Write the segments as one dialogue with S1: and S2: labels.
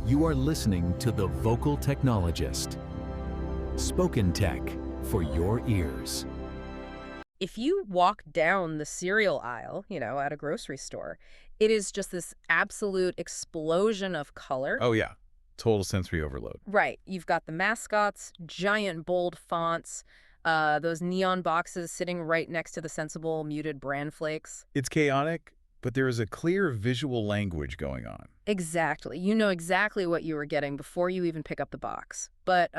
S1: You are listening to The Vocal Technologist. Spoken Tech for your ears.
S2: If you walk down the cereal aisle, at a grocery store, it is just this absolute explosion of color.
S3: Oh, yeah. Total sensory overload.
S2: Right. You've got the mascots, giant bold fonts, those neon boxes sitting right next to the sensible muted bran flakes.
S3: It's chaotic, but there is a clear visual language going on.
S2: Exactly. You know exactly what you were getting before you even pick up the box. But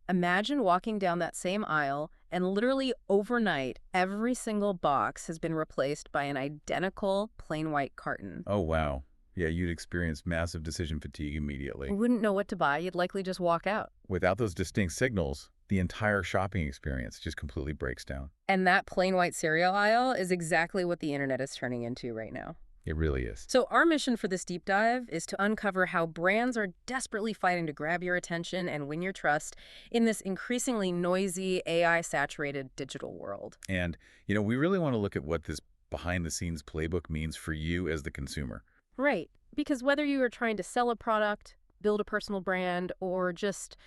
S2: imagine walking down that same aisle and literally overnight, every single box has been replaced by an identical plain white carton.
S3: Oh, wow. Yeah, you'd experience massive decision fatigue immediately.
S2: You wouldn't know what to buy. You'd likely just walk out.
S3: Without those distinct signals, the entire shopping experience just completely breaks down.
S2: And that plain white cereal aisle is exactly what the internet is turning into right now.
S3: It really is.
S2: So our mission for this deep dive is to uncover how brands are desperately fighting to grab your attention and win your trust in this increasingly noisy, AI-saturated digital world.
S3: And, we really want to look at what this behind-the-scenes playbook means for you as the consumer.
S2: Right. Because whether you are trying to sell a product, build a personal brand, or just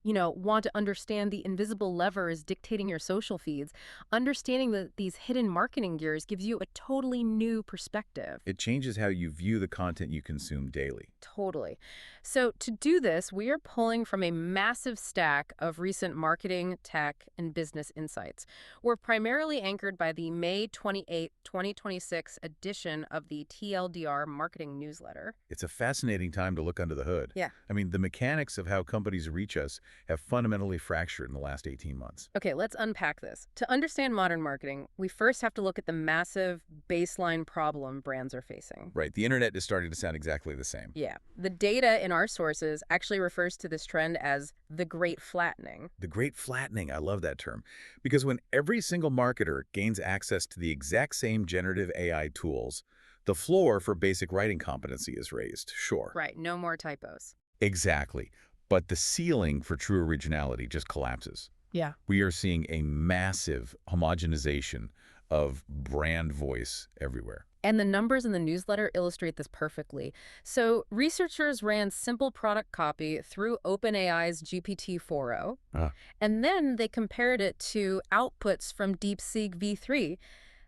S2: want to understand the invisible levers dictating your social feeds, understanding these hidden marketing gears gives you a totally new perspective.
S3: It changes how you view the content you consume daily.
S2: Totally. So to do this, we are pulling from a massive stack of recent marketing, tech, and business insights. We're primarily anchored by the May 28, 2026 edition of the TLDR marketing newsletter.
S3: It's a fascinating time to look under the hood.
S2: Yeah.
S3: I mean, the mechanics of how companies reach us have fundamentally fractured in the last 18 months.
S2: Okay, let's unpack this. To understand modern marketing, we first have to look at the massive baseline problem brands are facing.
S3: Right. The internet is starting to sound exactly the same.
S2: Yeah. The data in our sources actually refers to this trend as the Great Flattening.
S3: The Great Flattening, I love that term. Because when every single marketer gains access to the exact same generative AI tools, the floor for basic writing competency is raised, sure.
S2: Right, no more typos.
S3: Exactly. But the ceiling for true originality just collapses.
S2: Yeah.
S3: We are seeing a massive homogenization of brand voice everywhere.
S2: And the numbers in the newsletter illustrate this perfectly. So researchers ran simple product copy through OpenAI's GPT-4o, and then they compared it to outputs from DeepSeek V3.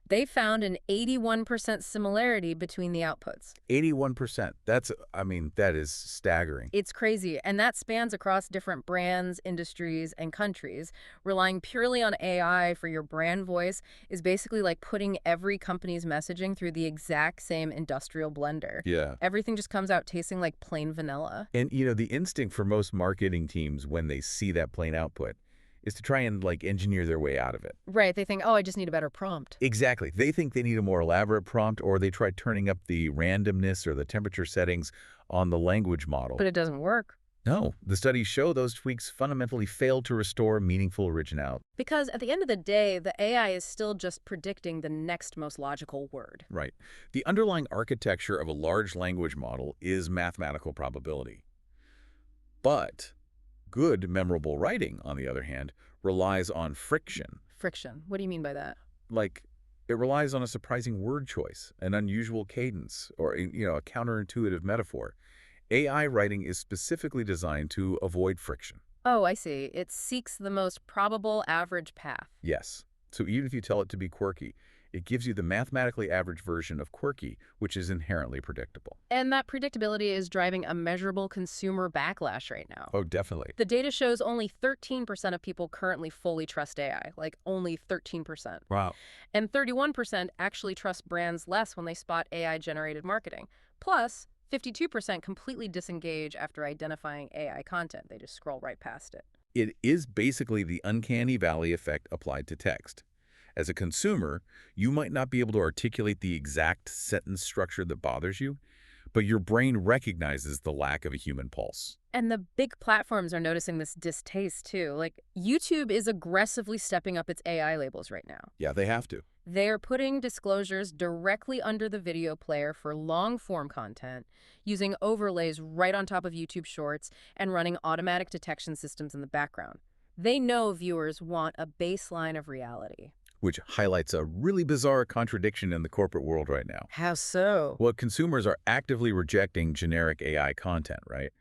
S2: They found an 81% similarity between the outputs.
S3: 81%. That is staggering.
S2: It's crazy, and that spans across different brands, industries, and countries. Relying purely on AI for your brand voice is basically like putting every company's messaging through the exact same industrial blender.
S3: Yeah.
S2: Everything just comes out tasting like plain vanilla.
S3: And, the instinct for most marketing teams when they see that plain output is to try and, engineer their way out of it.
S2: Right. They think, oh, I just need a better prompt.
S3: Exactly. They think they need a more elaborate prompt, or they try turning up the randomness or the temperature settings on the language model.
S2: But it doesn't work.
S3: No, the studies show those tweaks fundamentally fail to restore meaningful originality.
S2: Because at the end of the day, the AI is still just predicting the next most logical word.
S3: Right. The underlying architecture of a large language model is mathematical probability. But good, memorable writing, on the other hand, relies on friction.
S2: Friction. What do you mean by that?
S3: It relies on a surprising word choice, an unusual cadence, or, a counterintuitive metaphor. AI writing is specifically designed to avoid friction.
S2: Oh, I see. It seeks the most probable average path.
S3: Yes. So even if you tell it to be quirky, it gives you the mathematically average version of quirky, which is inherently predictable.
S2: And that predictability is driving a measurable consumer backlash right now.
S3: Oh, definitely.
S2: The data shows only 13% of people currently fully trust AI, like only 13%.
S3: Wow.
S2: And 31% actually trust brands less when they spot AI-generated marketing. Plus, 52% completely disengage after identifying AI content. They just scroll right past it.
S3: It is basically the uncanny valley effect applied to text. As a consumer, you might not be able to articulate the exact sentence structure that bothers you, but your brain recognizes the lack of a human pulse.
S2: And the big platforms are noticing this distaste, too. Like, YouTube is aggressively stepping up its AI labels right now.
S3: Yeah, they have to.
S2: They're putting disclosures directly under the video player for long-form content, using overlays right on top of YouTube Shorts, and running automatic detection systems in the background. They know viewers want a baseline of reality.
S3: Which highlights a really bizarre contradiction in the corporate world right now.
S2: How so?
S3: Well, consumers are actively rejecting generic AI content, right?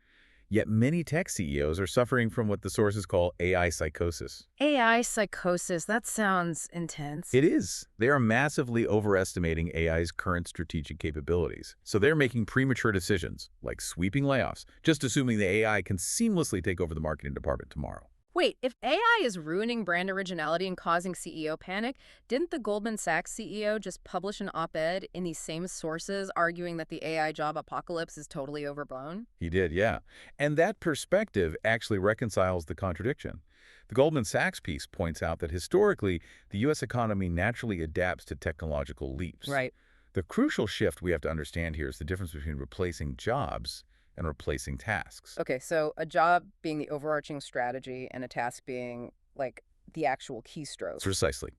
S3: Yet many tech CEOs are suffering from what the sources call AI psychosis.
S2: AI psychosis, that sounds intense.
S3: It is. They are massively overestimating AI's current strategic capabilities. So they're making premature decisions, like sweeping layoffs, just assuming the AI can seamlessly take over the marketing department tomorrow.
S2: Wait, if AI is ruining brand originality and causing CEO panic, didn't the Goldman Sachs CEO just publish an op-ed in these same sources arguing that the AI job apocalypse is totally overblown?
S3: He did, yeah. And that perspective actually reconciles the contradiction. The Goldman Sachs piece points out that historically, the U.S. economy naturally adapts to technological leaps.
S2: Right.
S3: The crucial shift we have to understand here is the difference between replacing jobs and replacing tasks.
S2: Okay, so a job being the overarching strategy and a task being, like, the actual keystroke.
S3: Precisely.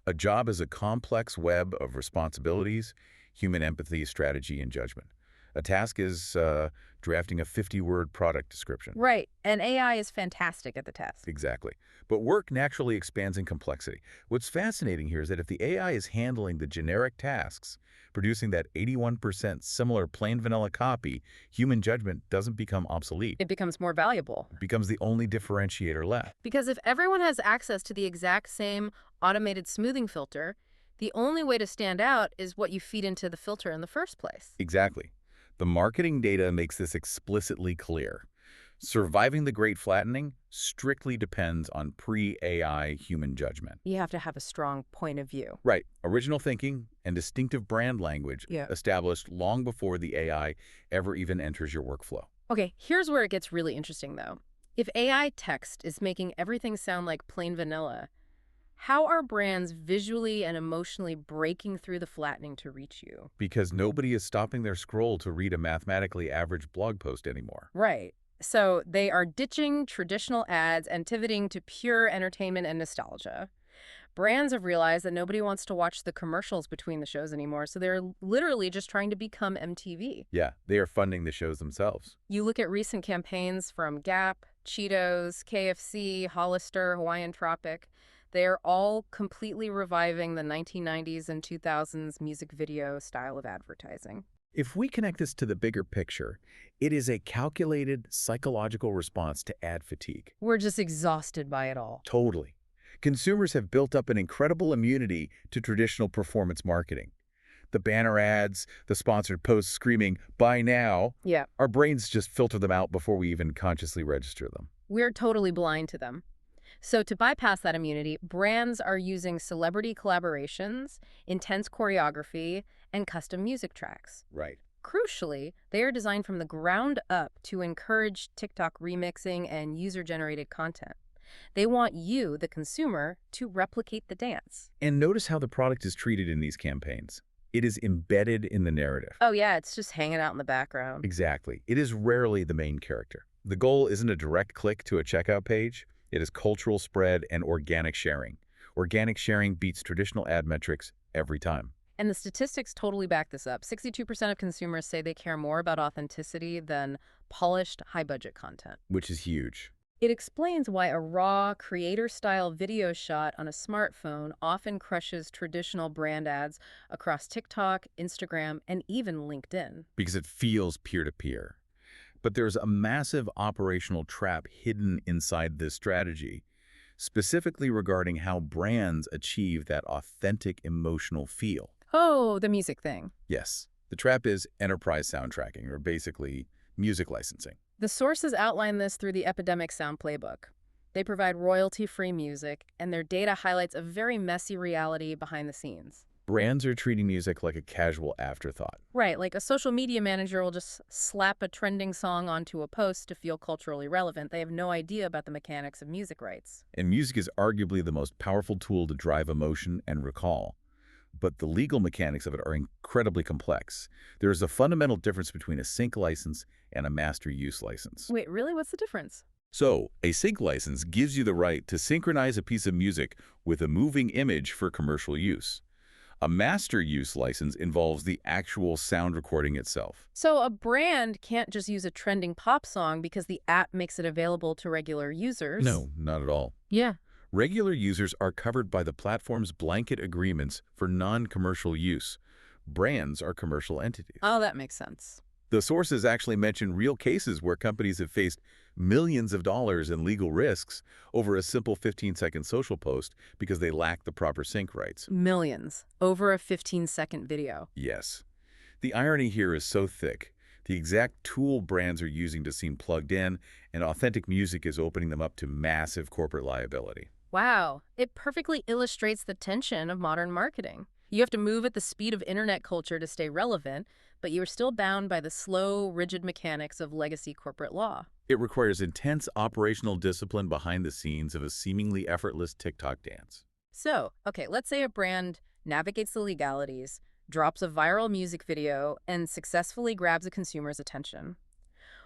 S3: A job is a complex web of responsibilities, human empathy, strategy, and judgment. A task is drafting a 50-word product description.
S2: Right, and AI is fantastic at the task.
S3: Exactly. But work naturally expands in complexity. What's fascinating here is that if the AI is handling the generic tasks, producing that 81% similar plain vanilla copy, human judgment doesn't become obsolete.
S2: It becomes more valuable.
S3: It becomes the only differentiator left.
S2: Because if everyone has access to the exact same automated smoothing filter, the only way to stand out is what you feed into the filter in the first place.
S3: Exactly. The marketing data makes this explicitly clear. Surviving the Great Flattening strictly depends on pre-AI human judgment.
S2: You have to have a strong point of view.
S3: Right. Original thinking and distinctive brand language established long before the AI ever even enters your workflow.
S2: Okay, here's where it gets really interesting, though. If AI text is making everything sound like plain vanilla, how are brands visually and emotionally breaking through the flattening to reach you?
S3: Because nobody is stopping their scroll to read a mathematically average blog post anymore.
S2: Right. So they are ditching traditional ads and pivoting to pure entertainment and nostalgia. Brands have realized that nobody wants to watch the commercials between the shows anymore, so they're literally just trying to become MTV.
S3: Yeah, they are funding the shows themselves.
S2: You look at recent campaigns from Gap, Cheetos, KFC, Hollister, Hawaiian Tropic. They are all completely reviving the 1990s and 2000s music video style of advertising.
S3: If we connect this to the bigger picture, it is a calculated psychological response to ad fatigue.
S2: We're just exhausted by it all.
S3: Totally. Consumers have built up an incredible immunity to traditional performance marketing. The banner ads, the sponsored posts screaming, "Buy now,"
S2: Yeah.
S3: our brains just filter them out before we even consciously register them.
S2: We're totally blind to them. So to bypass that immunity, brands are using celebrity collaborations, intense choreography, and custom music tracks.
S3: Right.
S2: Crucially, they are designed from the ground up to encourage TikTok remixing and user-generated content. They want you, the consumer, to replicate the dance.
S3: And notice how the product is treated in these campaigns. It is embedded in the narrative.
S2: Oh yeah, it's just hanging out in the background.
S3: Exactly. It is rarely the main character. The goal isn't a direct click to a checkout page. It is cultural spread and organic sharing. Organic sharing beats traditional ad metrics every time.
S2: And the statistics totally back this up. 62% of consumers say they care more about authenticity than polished, high-budget content.
S3: Which is huge.
S2: It explains why a raw, creator-style video shot on a smartphone often crushes traditional brand ads across TikTok, Instagram, and even LinkedIn.
S3: Because it feels peer-to-peer. But there's a massive operational trap hidden inside this strategy, specifically regarding how brands achieve that authentic emotional feel.
S2: Oh, the music thing.
S3: Yes. The trap is enterprise sound tracking, or basically music licensing.
S2: The sources outline this through the Epidemic Sound Playbook. They provide royalty-free music, and their data highlights a very messy reality behind the scenes.
S3: Brands are treating music like a casual afterthought.
S2: Right, like a social media manager will just slap a trending song onto a post to feel culturally relevant. They have no idea about the mechanics of music rights.
S3: And music is arguably the most powerful tool to drive emotion and recall. But the legal mechanics of it are incredibly complex. There is a fundamental difference between a sync license and a master use license.
S2: Wait, really? What's the difference?
S3: So, a sync license gives you the right to synchronize a piece of music with a moving image for commercial use. A master use license involves the actual sound recording itself.
S2: So a brand can't just use a trending pop song because the app makes it available to regular users?
S3: No, not at all.
S2: Yeah.
S3: Regular users are covered by the platform's blanket agreements for non-commercial use. Brands are commercial entities.
S2: Oh, that makes sense.
S3: The sources actually mention real cases where companies have faced millions of dollars in legal risks over a simple 15-second social post because they lack the proper sync rights.
S2: Millions over a 15-second video.
S3: Yes. The irony here is so thick. The exact tool brands are using to seem plugged in, and authentic music is opening them up to massive corporate liability.
S2: Wow, it perfectly illustrates the tension of modern marketing. You have to move at the speed of internet culture to stay relevant, but you are still bound by the slow, rigid mechanics of legacy corporate law.
S3: It requires intense operational discipline behind the scenes of a seemingly effortless TikTok dance.
S2: So, okay, let's say a brand navigates the legalities, drops a viral music video, and successfully grabs a consumer's attention.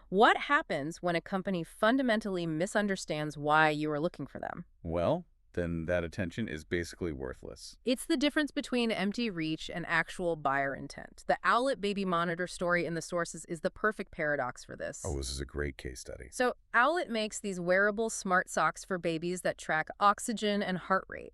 S2: What happens when a company fundamentally misunderstands why you are looking for them?
S3: Well, then that attention is basically worthless.
S2: It's the difference between empty reach and actual buyer intent. The Owlet baby monitor story in the sources is the perfect paradox for this.
S3: Oh, this is a great case study.
S2: So Owlet makes these wearable smart socks for babies that track oxygen and heart rate.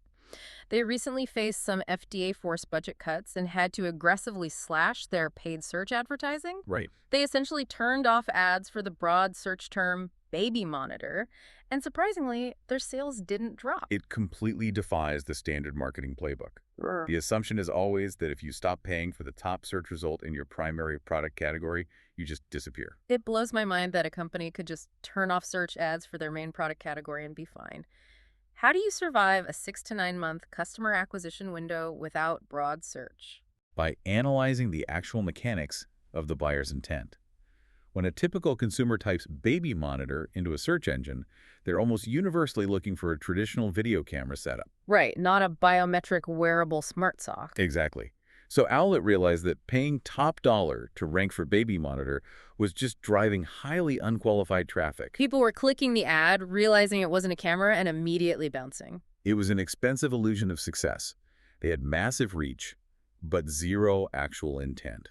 S2: They recently faced some FDA-forced budget cuts and had to aggressively slash their paid search advertising.
S3: Right.
S2: They essentially turned off ads for the broad search term baby monitor, and surprisingly, their sales didn't drop.
S3: It completely defies the standard marketing playbook. The assumption is always that if you stop paying for the top search result in your primary product category, you just disappear.
S2: It blows my mind that a company could just turn off search ads for their main product category and be fine. How do you survive a 6 to 9 month customer acquisition window without broad search?
S3: By analyzing the actual mechanics of the buyer's intent. When a typical consumer types baby monitor into a search engine, they're almost universally looking for a traditional video camera setup.
S2: Right, not a biometric wearable smart sock.
S3: Exactly. So Owlet realized that paying top dollar to rank for baby monitor was just driving highly unqualified traffic.
S2: People were clicking the ad, realizing it wasn't a camera, and immediately bouncing.
S3: It was an expensive illusion of success. They had massive reach, but zero actual intent.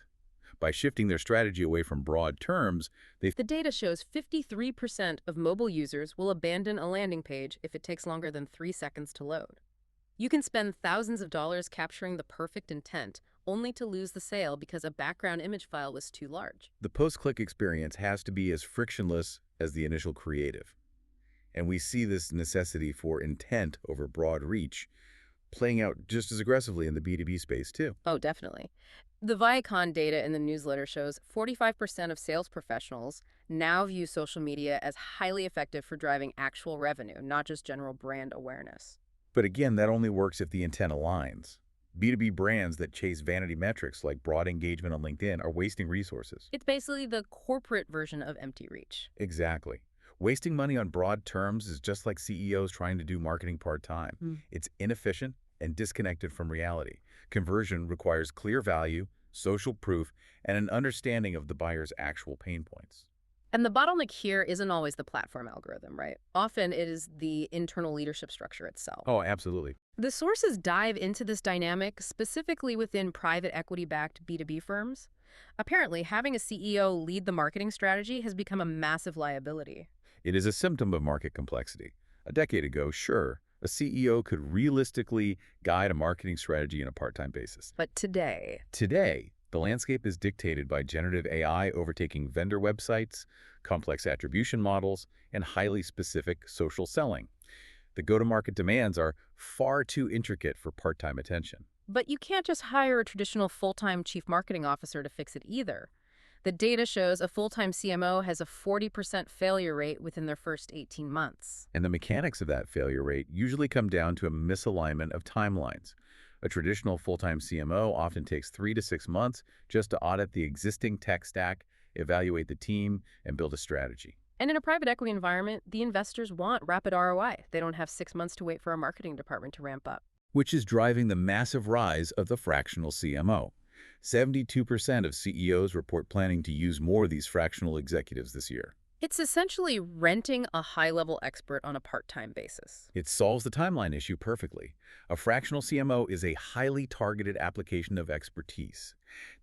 S3: By shifting their strategy away from broad terms,
S2: The data shows 53% of mobile users will abandon a landing page if it takes longer than 3 seconds to load. You can spend thousands of dollars capturing the perfect intent, only to lose the sale because a background image file was too large.
S3: the post-click experience has to be as frictionless as the initial creative. And we see this necessity for intent over broad reach playing out just as aggressively in the B2B space, too.
S2: Oh, definitely. The Viacom data in the newsletter shows 45% of sales professionals now view social media as highly effective for driving actual revenue, not just general brand awareness.
S3: But again, that only works if the intent aligns. B2B brands that chase vanity metrics like broad engagement on LinkedIn are wasting resources.
S2: It's basically the corporate version of empty reach.
S3: Exactly. Wasting money on broad terms is just like CEOs trying to do marketing part-time. It's inefficient and disconnected from reality. Conversion requires clear value, social proof, and an understanding of the buyer's actual pain points.
S2: And the bottleneck here isn't always the platform algorithm, right? Often it is the internal leadership structure itself.
S3: Oh, absolutely.
S2: The sources dive into this dynamic specifically within private equity-backed B2B firms. Apparently, having a CEO lead the marketing strategy has become a massive liability.
S3: It is a symptom of market complexity. A decade ago, sure, a CEO could realistically guide a marketing strategy on a part-time basis.
S2: But today,
S3: The landscape is dictated by generative AI overtaking vendor websites, complex attribution models, and highly specific social selling. The go-to-market demands are far too intricate for part-time attention.
S2: But you can't just hire a traditional full-time chief marketing officer to fix it either. The data shows a full-time CMO has a 40% failure rate within their first 18 months.
S3: And the mechanics of that failure rate usually come down to a misalignment of timelines. A traditional full-time CMO often takes 3 to 6 months just to audit the existing tech stack, evaluate the team, and build a strategy.
S2: And in a private equity environment, the investors want rapid ROI. They don't have 6 months to wait for a marketing department to ramp up.
S3: Which is driving the massive rise of the fractional CMO. 72% of CEOs report planning to use more of these fractional executives this year.
S2: It's essentially renting a high-level expert on a part-time basis.
S3: It solves the timeline issue perfectly. A fractional CMO is a highly targeted application of expertise.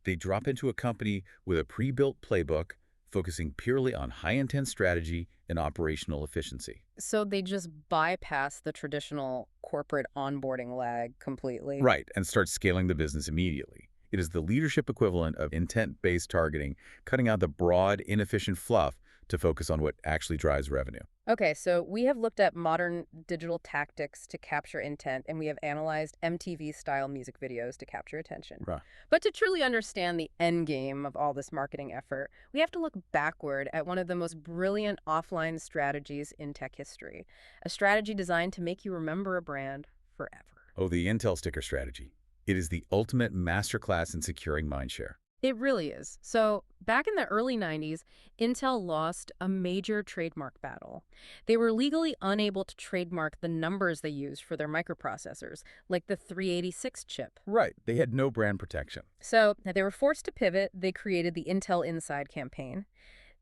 S3: They drop into a company with a pre-built playbook, focusing purely on high-intent strategy and operational efficiency.
S2: So they just bypass the traditional corporate onboarding lag completely.
S3: Right, and start scaling the business immediately. It is the leadership equivalent of intent-based targeting, cutting out the broad, inefficient fluff to focus on what actually drives revenue.
S2: Okay, so we have looked at modern digital tactics to capture intent, and we have analyzed MTV-style music videos to capture attention.
S3: Right.
S2: But to truly understand the end game of all this marketing effort, we have to look backward at one of the most brilliant offline strategies in tech history, a strategy designed to make you remember a brand forever.
S3: Oh, the Intel sticker strategy. It is the ultimate masterclass in securing mindshare.
S2: It really is. So, back in the early 90s, Intel lost a major trademark battle. They were legally unable to trademark the numbers they used for their microprocessors, like the 386 chip.
S3: Right. They had no brand protection.
S2: So, they were forced to pivot. They created the Intel Inside campaign.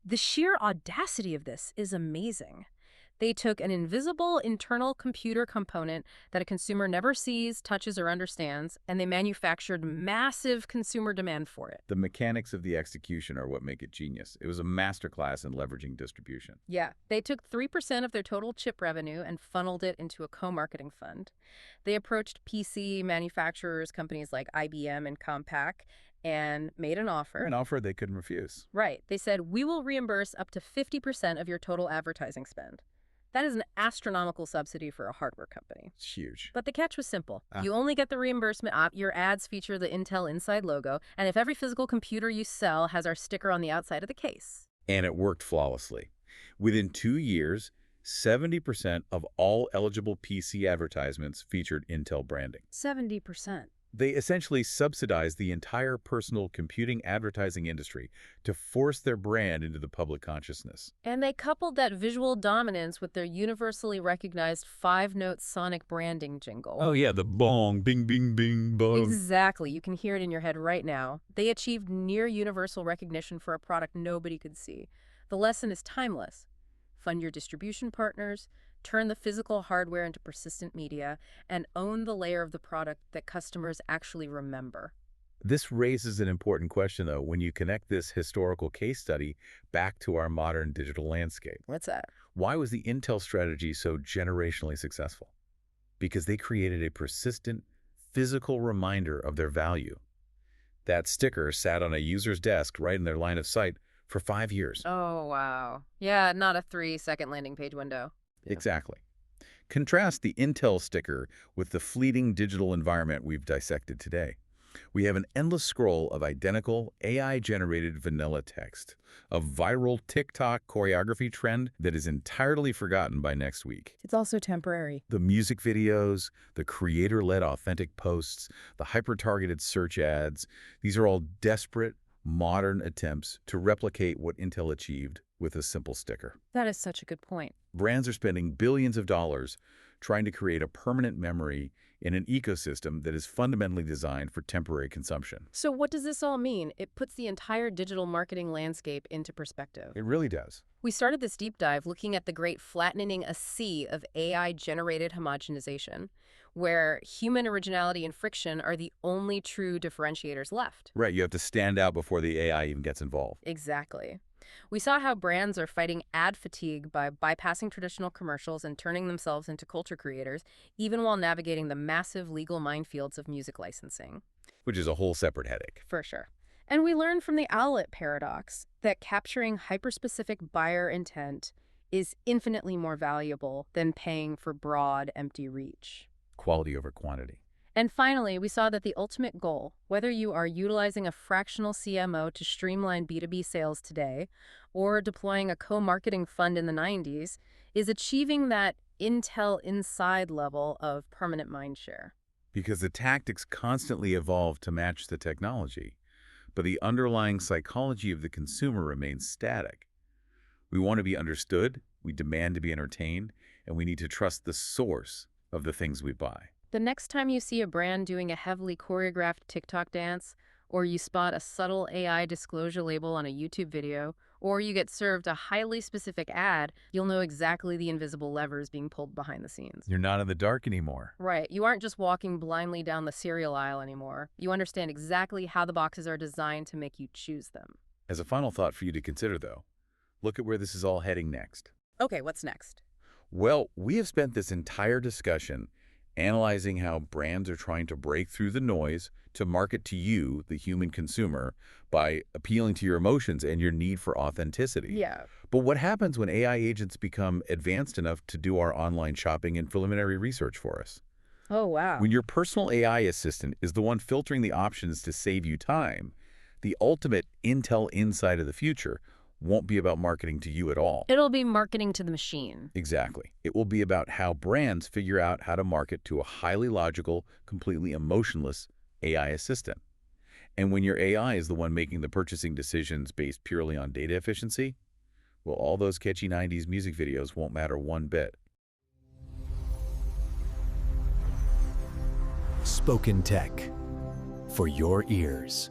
S2: The sheer audacity of this is amazing. They took an invisible internal computer component that a consumer never sees, touches, or understands, and they manufactured massive consumer demand for it.
S3: The mechanics of the execution are what make it genius. It was a masterclass in leveraging distribution.
S2: Yeah, they took 3% of their total chip revenue and funneled it into a co-marketing fund. They approached PC manufacturers, companies like IBM and Compaq, and made an offer.
S3: An offer they couldn't refuse.
S2: Right. They said, we will reimburse up to 50% of your total advertising spend. That is an astronomical subsidy for a hardware company.
S3: It's huge.
S2: But the catch was simple. You only get the reimbursement if your ads feature the Intel Inside logo, and if every physical computer you sell has our sticker on the outside of the case.
S3: And it worked flawlessly. Within 2 years, 70% of all eligible PC advertisements featured Intel branding.
S2: 70%.
S3: They essentially subsidized the entire personal computing advertising industry to force their brand into the public consciousness.
S2: And they coupled that visual dominance with their universally recognized 5-note sonic branding jingle.
S3: Oh yeah, the bong, bing, bing, bing, bong.
S2: Exactly. You can hear it in your head right now. They achieved near universal recognition for a product nobody could see. The lesson is timeless. Fund your distribution partners, turn the physical hardware into persistent media, and own the layer of the product that customers actually remember.
S3: This raises an important question, though, when you connect this historical case study back to our modern digital landscape.
S2: What's that?
S3: Why was the Intel strategy so generationally successful? Because they created a persistent, physical reminder of their value. That sticker sat on a user's desk right in their line of sight for 5 years.
S2: Oh, wow. Yeah, not a 3-second landing page window.
S3: Exactly. Contrast the Intel sticker with the fleeting digital environment we've dissected today. We have an endless scroll of identical AI-generated vanilla text, a viral TikTok choreography trend that is entirely forgotten by next week.
S2: It's also temporary.
S3: The music videos, the creator-led authentic posts, the hyper-targeted search ads, these are all desperate, modern attempts to replicate what Intel achieved with a simple sticker.
S2: That is such a good point.
S3: Brands are spending billions of dollars trying to create a permanent memory in an ecosystem that is fundamentally designed for temporary consumption.
S2: So what does this all mean? It puts the entire digital marketing landscape into perspective.
S3: It really does.
S2: We started this deep dive looking at the great flattening a sea of AI-generated homogenization, where human originality and friction are the only true differentiators left.
S3: Right, you have to stand out before the AI even gets involved.
S2: Exactly. We saw how brands are fighting ad fatigue by bypassing traditional commercials and turning themselves into culture creators, even while navigating the massive legal minefields of music licensing.
S3: Which is a whole separate headache.
S2: For sure. And we learned from the owlet paradox that capturing hyperspecific buyer intent is infinitely more valuable than paying for broad, empty reach.
S3: Quality over quantity.
S2: And finally, we saw that the ultimate goal, whether you are utilizing a fractional CMO to streamline B2B sales today or deploying a co-marketing fund in the 90s, is achieving that Intel Inside level of permanent mindshare.
S3: Because the tactics constantly evolve to match the technology, but the underlying psychology of the consumer remains static. We want to be understood, we demand to be entertained, and we need to trust the source of the things we buy.
S2: The next time you see a brand doing a heavily choreographed TikTok dance, or you spot a subtle AI disclosure label on a YouTube video, or you get served a highly specific ad, you'll know exactly the invisible levers being pulled behind the scenes.
S3: You're not in the dark anymore.
S2: Right. You aren't just walking blindly down the cereal aisle anymore. You understand exactly how the boxes are designed to make you choose them.
S3: As a final thought for you to consider, though, look at where this is all heading next.
S2: Okay, what's next?
S3: Well, we have spent this entire discussion analyzing how brands are trying to break through the noise to market to you, the human consumer, by appealing to your emotions and your need for authenticity.
S2: Yeah.
S3: But what happens when AI agents become advanced enough to do our online shopping and preliminary research for us?
S2: Oh, wow.
S3: When your personal AI assistant is the one filtering the options to save you time, the ultimate Intel insight of the future won't be about marketing to you at all.
S2: It'll be marketing to the machine.
S3: Exactly. It will be about how brands figure out how to market to a highly logical, completely emotionless AI assistant. And when your AI is the one making the purchasing decisions based purely on data efficiency, well, all those catchy 90s music videos won't matter one bit.
S1: Spoken Tech for your ears.